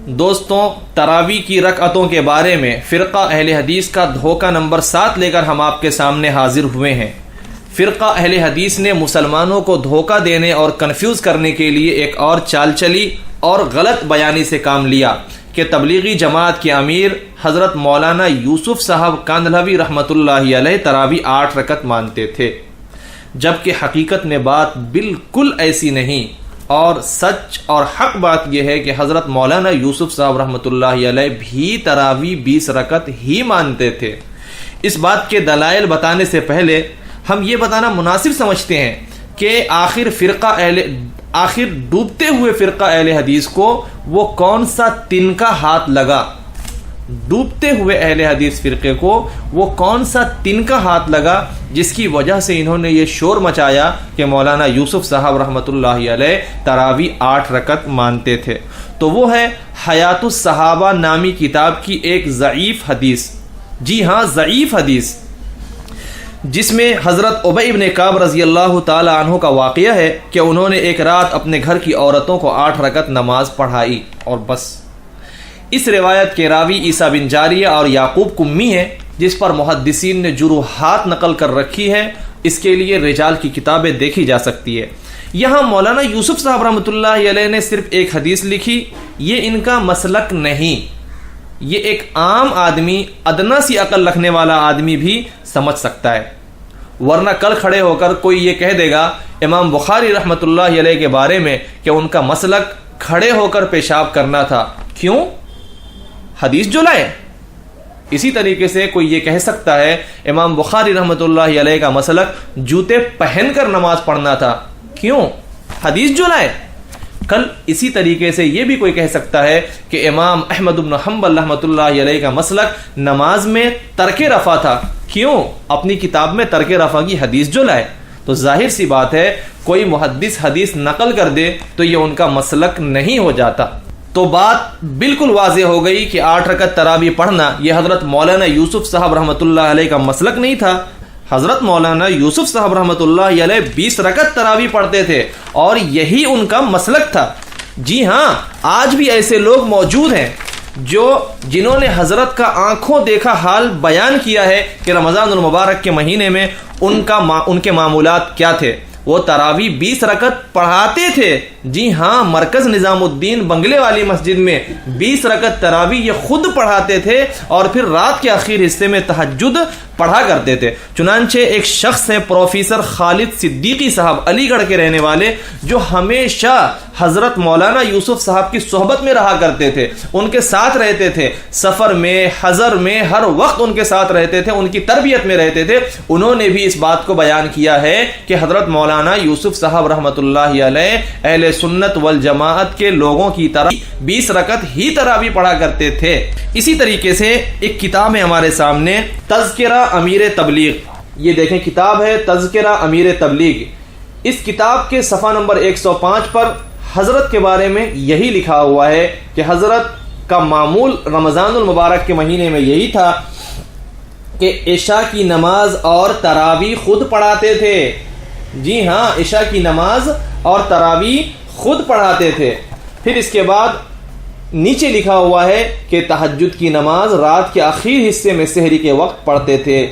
دوستوں، تراویح کی رکعتوں کے بارے میں فرقہ اہل حدیث کا دھوکہ نمبر 7 لے کر ہم آپ کے سامنے حاضر ہوئے ہیں۔ فرقہ اہل حدیث نے مسلمانوں کو دھوکہ دینے اور کنفیوز کرنے کے لیے ایک اور چال چلی اور غلط بیانی سے کام لیا کہ تبلیغی جماعت کے امیر حضرت مولانا یوسف صاحب کاندھلوی رحمۃ اللہ علیہ تراویح 8 رکعت مانتے تھے، جبکہ حقیقت میں بات بالکل ایسی نہیں، اور سچ اور حق بات یہ ہے کہ حضرت مولانا یوسف صاحب رحمۃ اللہ علیہ بھی تراویح 20 رکعت ہی مانتے تھے۔ اس بات کے دلائل بتانے سے پہلے ہم یہ بتانا مناسب سمجھتے ہیں کہ آخر ڈوبتے ہوئے فرقہ اہل حدیث کو وہ کون سا تنکا ہاتھ لگا، ڈوبتے ہوئے اہل حدیث فرقے کو وہ کون سا تنکا ہاتھ لگا جس کی وجہ سے انہوں نے یہ شور مچایا کہ مولانا یوسف صاحب رحمۃ اللہ علیہ تراویح 8 رکعت مانتے تھے۔ تو وہ ہے حیات الصحابہ نامی کتاب کی ایک ضعیف حدیث، جی ہاں ضعیف حدیث، جس میں حضرت ابی بن کعب رضی اللہ تعالی عنہ کا واقعہ ہے کہ انہوں نے ایک رات اپنے گھر کی عورتوں کو 8 رکعت نماز پڑھائی اور بس۔ اس روایت کے راوی عیسیٰ بن جاریہ اور یعقوب کمی ہیں، جس پر محدثین نے جروحات نقل کر رکھی ہے۔ اس کے لیے رجال کی کتابیں دیکھی جا سکتی ہے۔ یہاں مولانا یوسف صاحب رحمۃ اللہ علیہ نے صرف ایک حدیث لکھی، یہ ان کا مسلک نہیں، یہ ایک عام آدمی، ادنا سی عقل رکھنے والا آدمی بھی سمجھ سکتا ہے، ورنہ کل کھڑے ہو کر کوئی یہ کہہ دے گا امام بخاری رحمۃ اللہ علیہ کے بارے میں کہ ان کا مسلک کھڑے ہو کر پیشاب کرنا تھا، کیوں؟ حدیث جو لائے۔ اسی طریقے سے کوئی یہ کہہ سکتا ہے امام بخاری رحمۃ اللہ علیہ کا مسلک جوتے پہن کر نماز پڑھنا تھا، کیوں؟ حدیث جو لائے۔ کل اسی طریقے سے یہ بھی کوئی کہہ سکتا ہے کہ امام احمد بن حنبل رحمۃ اللہ علیہ کا مسلک نماز میں ترک رفع تھا، کیوں؟ اپنی کتاب میں ترک رفع کی حدیث جو لائے۔ تو ظاہر سی بات ہے کوئی محدث حدیث نقل کر دے تو یہ ان کا مسلک نہیں ہو جاتا۔ تو بات بالکل واضح ہو گئی کہ 8 رکعت تراویح پڑھنا یہ حضرت مولانا یوسف صاحب رحمۃ اللہ علیہ کا مسلک نہیں تھا۔ حضرت مولانا یوسف صاحب رحمۃ اللہ علیہ 20 رکعت تراویح پڑھتے تھے اور یہی ان کا مسلک تھا۔ جی ہاں، آج بھی ایسے لوگ موجود ہیں جنہوں نے حضرت کا آنکھوں دیکھا حال بیان کیا ہے کہ رمضان المبارک کے مہینے میں ان کے معمولات کیا تھے۔ وہ تراویح 20 رکعت پڑھاتے تھے، جی ہاں، مرکز نظام الدین بنگلے والی مسجد میں 20 رکعت تراویح یہ خود پڑھاتے تھے اور پھر رات کے آخر حصے میں تہجد پڑھا کرتے تھے۔ چنانچہ ایک شخص ہیں پروفیسر خالد صدیقی صاحب، علی گڑھ کے رہنے والے، جو ہمیشہ حضرت مولانا یوسف صاحب کی صحبت میں رہا کرتے تھے، ان کے ساتھ رہتے تھے، سفر میں، حضر میں، ہر وقت ان کے ساتھ رہتے تھے، ان کی تربیت میں رہتے تھے۔ انہوں نے بھی اس بات کو بیان کیا ہے کہ حضرت مولانا یوسف صاحب رحمۃ اللہ علیہ اہل سنت والجماعت کے لوگوں کی طرح 20 رکعت ہی تراویح پڑھا کرتے تھے۔ اسی طریقے سے ایک کتاب ہے ہمارے سامنے، تذکرہ امیر تبلیغ، یہ دیکھیں کتاب ہے تذکرہ امیر تبلیغ۔ اس کتاب کے صفحہ نمبر 105 پر حضرت کے بارے میں یہی لکھا ہوا ہے کہ حضرت کا معمول رمضان المبارک کے مہینے میں یہی تھا کہ عشاء کی نماز اور تراویح خود پڑھاتے تھے۔ جی ہاں، عشاء کی نماز اور تراویح خود پڑھاتے تھے۔ پھر اس کے بعد نیچے لکھا ہوا ہے کہ تہجد کی نماز رات کے آخری حصے میں سحری کے وقت پڑھتے تھے۔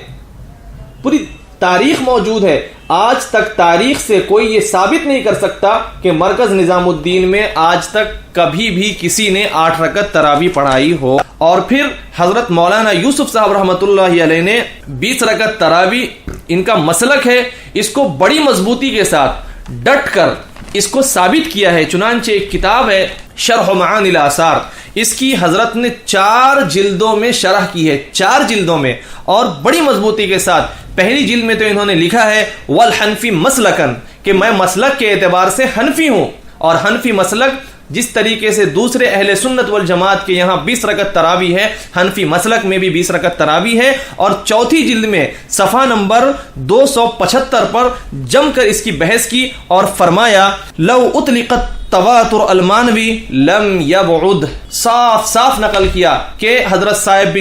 پوری تاریخ موجود ہے، آج تک تاریخ سے کوئی یہ ثابت نہیں کر سکتا کہ مرکز نظام الدین میں آج تک کبھی بھی کسی نے 8 رکعت تراویح پڑھائی ہو۔ اور پھر حضرت مولانا یوسف صاحب رحمۃ اللہ علیہ نے 20 رکعت تراویح ان کا مسلک ہے، اس کو بڑی مضبوطی کے ساتھ ڈٹ کر اس کو ثابت کیا ہے۔ چنانچہ ایک کتاب ہے شرح معانی الاثار، اس کی حضرت نے 4 جلدوں میں شرح کی ہے، 4 جلدوں میں، اور بڑی مضبوطی کے ساتھ۔ پہلی جلد میں تو انہوں نے لکھا ہے والحنفی مسلکن، کہ میں مسلک کے اعتبار سے حنفی ہوں، اور حنفی مسلک جس طریقے سے دوسرے اہل سنت والجماعت کے یہاں 20 رکعت تراویح ہے، حنفی مسلک میں بھی 20 رکعت تراویح ہے۔ اور چوتھی جلد میں صفحہ نمبر 275 پر جم کر اس کی بحث کی اور فرمایا لو اطلقت تواتر المانوی لم یبعد، صاف صاف نقل کیا کہ حضرت صاحب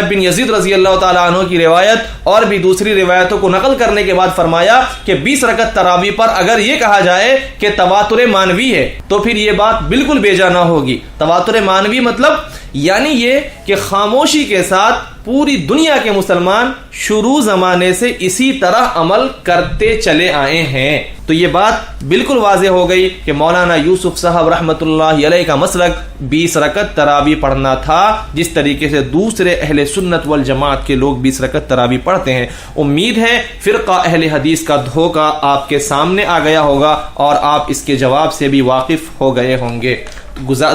بن یزید رضی اللہ تعالیٰ عنہ کی روایت اور بھی دوسری روایتوں کو نقل کرنے کے بعد فرمایا کہ 20 رکعت تراویح پر اگر یہ کہا جائے کہ تواتر مانوی ہے تو پھر یہ بات بالکل بے جا نہ ہوگی۔ تواتر مانوی مطلب یعنی یہ کہ خاموشی کے ساتھ پوری دنیا کے مسلمان شروع زمانے سے اسی طرح عمل کرتے چلے آئے ہیں۔ تو یہ بات بالکل واضح ہو گئی کہ مولانا یوسف صاحب رحمۃ اللہ علیہ کا مسلک 20 رکعت تراویح پڑھنا تھا، جس طریقے سے دوسرے اہل سنت والجماعت کے لوگ 20 رکعت تراویح پڑھتے ہیں۔ امید ہے فرقہ اہل حدیث کا دھوکہ آپ کے سامنے آ گیا ہوگا اور آپ اس کے جواب سے بھی واقف ہو گئے ہوں گے۔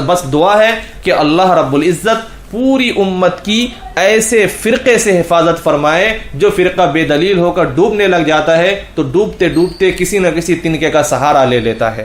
بس دعا ہے کہ اللہ رب العزت پوری امت کی ایسے فرقے سے حفاظت فرمائے جو فرقہ بے دلیل ہو کر ڈوبنے لگ جاتا ہے تو ڈوبتے ڈوبتے کسی نہ کسی تنکے کا سہارا لے لیتا ہے۔